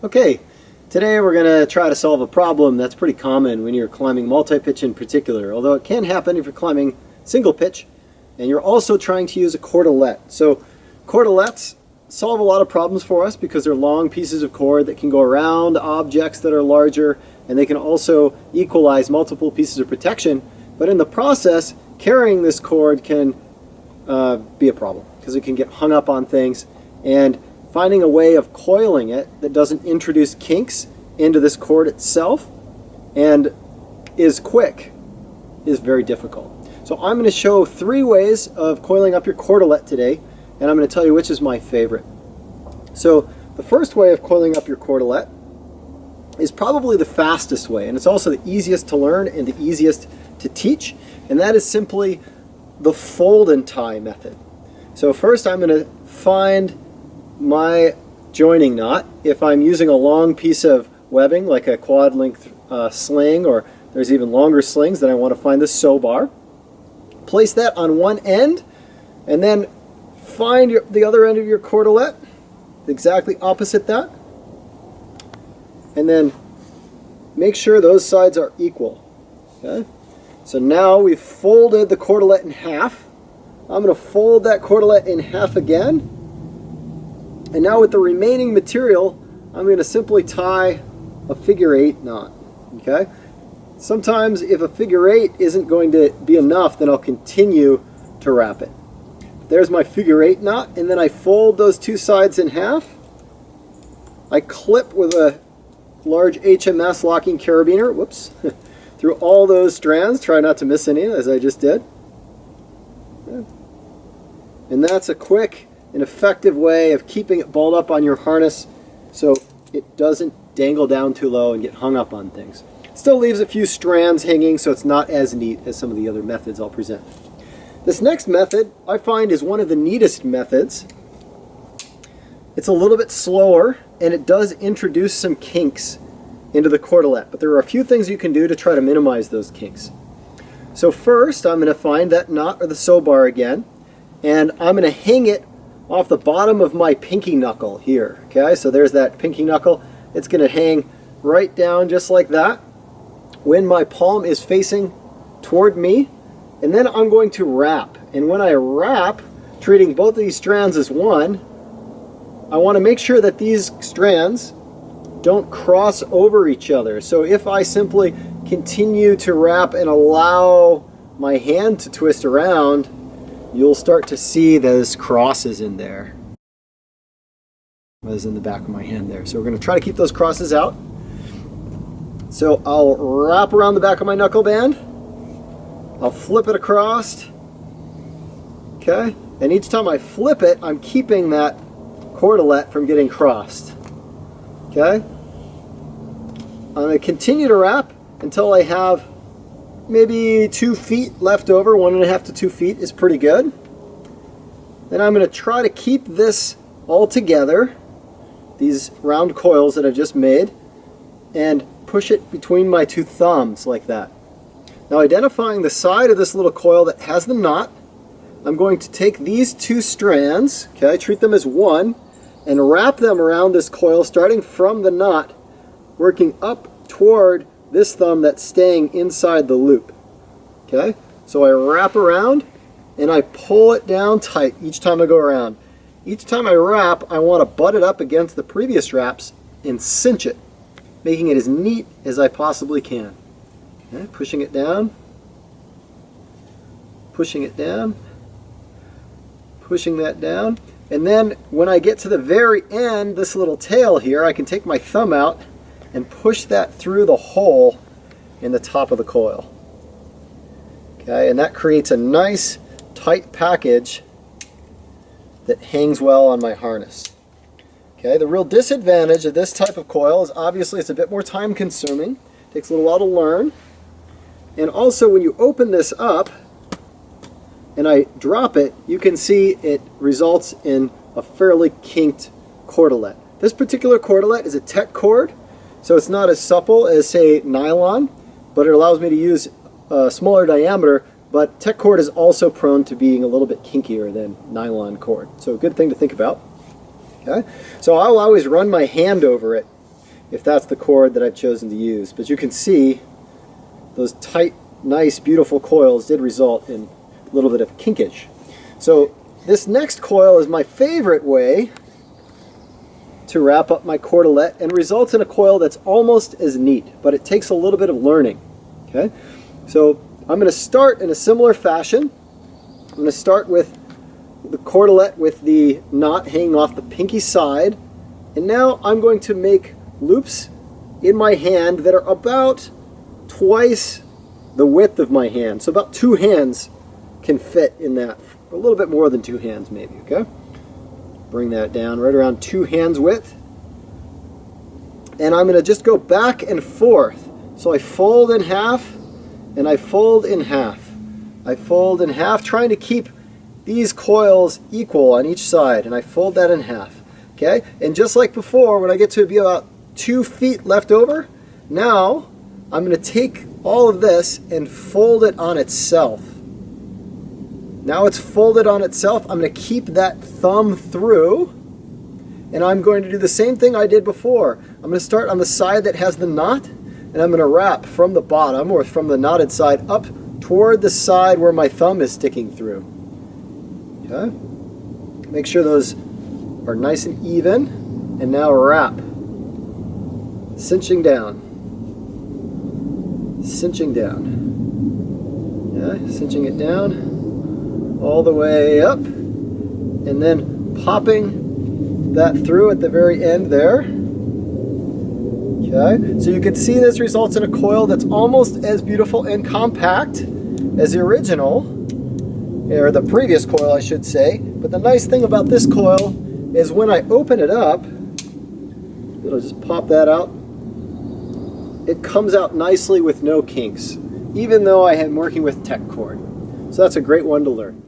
Okay, today we're going to try to solve a problem that's pretty common when you're climbing multi-pitch in particular, although it can happen if you're climbing single pitch and you're also trying to use a cordelette. So cordelettes solve a lot of problems for us because they're long pieces of cord that can go around objects that are larger, and they can also equalize multiple pieces of protection, but in the process carrying this cord can be a problem because it can get hung up on things, and finding a way of coiling it that doesn't introduce kinks into this cord itself and is quick is very difficult. So I'm going to show 3 ways of coiling up your cordelette today, and I'm going to tell you which is my favorite. So the first way of coiling up your cordelette is probably the fastest way, and it's also the easiest to learn and the easiest to teach, and that is simply the fold and tie method. So first I'm going to find my joining knot. If I'm using a long piece of webbing like a quad length sling, or there's even longer slings, then I want to find the sew bar. Place that on one end and then find the other end of your cordelette exactly opposite that, and then make sure those sides are equal. Okay? So now we've folded the cordelette in half. I'm going to fold that cordelette in half again. And now with the remaining material, I'm going to simply tie a figure 8 knot. Okay? Sometimes if a figure 8 isn't going to be enough, then I'll continue to wrap it. There's my figure 8 knot, and then I fold those 2 sides in half. I clip with a large HMS locking carabiner, whoops, through all those strands. Try not to miss any, as I just did. And that's a quick and effective way of keeping it balled up on your harness so it doesn't dangle down too low and get hung up on things. Still leaves a few strands hanging, so it's not as neat as some of the other methods I'll present. This next method I find is one of the neatest methods. It's a little bit slower, and it does introduce some kinks into the cordelette, but there are a few things you can do to try to minimize those kinks. So first I'm going to find that knot or the sew bar again, and I'm going to hang it off the bottom of my pinky knuckle here. Okay, so there's that pinky knuckle. It's going to hang right down just like that when my palm is facing toward me, and then I'm going to wrap. And when I wrap, treating both of these strands as one, I want to make sure that these strands don't cross over each other. So if I simply continue to wrap and allow my hand to twist around, you'll start to see those crosses in there. As in the back of my hand there. So we're going to try to keep those crosses out. So I'll wrap around the back of my knuckle band. I'll flip it across. Okay? And each time I flip it, I'm keeping that cordelette from getting crossed. Okay? I'm going to continue to wrap until I have maybe 2 feet left over. 1.5 to 2 feet is pretty good. Then I'm going to try to keep this all together, these round coils that I've just made, and push it between my 2 thumbs like that. Now, identifying the side of this little coil that has the knot, I'm going to take these 2 strands, okay, treat them as one, and wrap them around this coil starting from the knot, working up toward this thumb that's staying inside the loop. Okay, so I wrap around and I pull it down tight each time I go around. Each time I wrap, I want to butt it up against the previous wraps and cinch it, making it as neat as I possibly can. Okay, pushing it down, pushing it down, pushing that down, and then when I get to the very end, this little tail here, I can take my thumb out and push that through the hole in the top of the coil. Okay, and that creates a nice tight package that hangs well on my harness. Okay, the real disadvantage of this type of coil is obviously it's a bit more time consuming, takes a little while to learn, and also when you open this up and I drop it, you can see it results in a fairly kinked cordelette. This particular cordelette is a tech cord, so it's not as supple as, say, nylon, but it allows me to use a smaller diameter, but tech cord is also prone to being a little bit kinkier than nylon cord. So a good thing to think about. Okay? So I'll always run my hand over it if that's the cord that I've chosen to use. But you can see those tight, nice, beautiful coils did result in a little bit of kinkage. So this next coil is my favorite way to wrap up my cordelette and results in a coil that's almost as neat, but it takes a little bit of learning. Okay, so I'm going to start in a similar fashion. I'm going to start with the cordelette with the knot hanging off the pinky side, and now I'm going to make loops in my hand that are about twice the width of my hand. So about 2 hands can fit in that, a little bit more than 2 hands maybe, okay? Bring that down right around 2 hands width. And I'm going to just go back and forth. So I fold in half, and I fold in half. I fold in half, trying to keep these coils equal on each side, and I fold that in half. Okay? And just like before, when I get to be about 2 feet left over, now I'm going to take all of this and fold it on itself. Now it's folded on itself. I'm going to keep that thumb through, and I'm going to do the same thing I did before. I'm going to start on the side that has the knot, and I'm going to wrap from the bottom, or from the knotted side, up toward the side where my thumb is sticking through. Okay? Make sure those are nice and even, and now wrap. Cinching down. Cinching down. Yeah, cinching it down all the way up, and then popping that through at the very end there. Okay, so you can see this results in a coil that's almost as beautiful and compact as the original, or the previous coil I should say. But the nice thing about this coil is when I open it up, it'll just pop that out. It comes out nicely with no kinks, even though I am working with tech cord. So that's a great one to learn.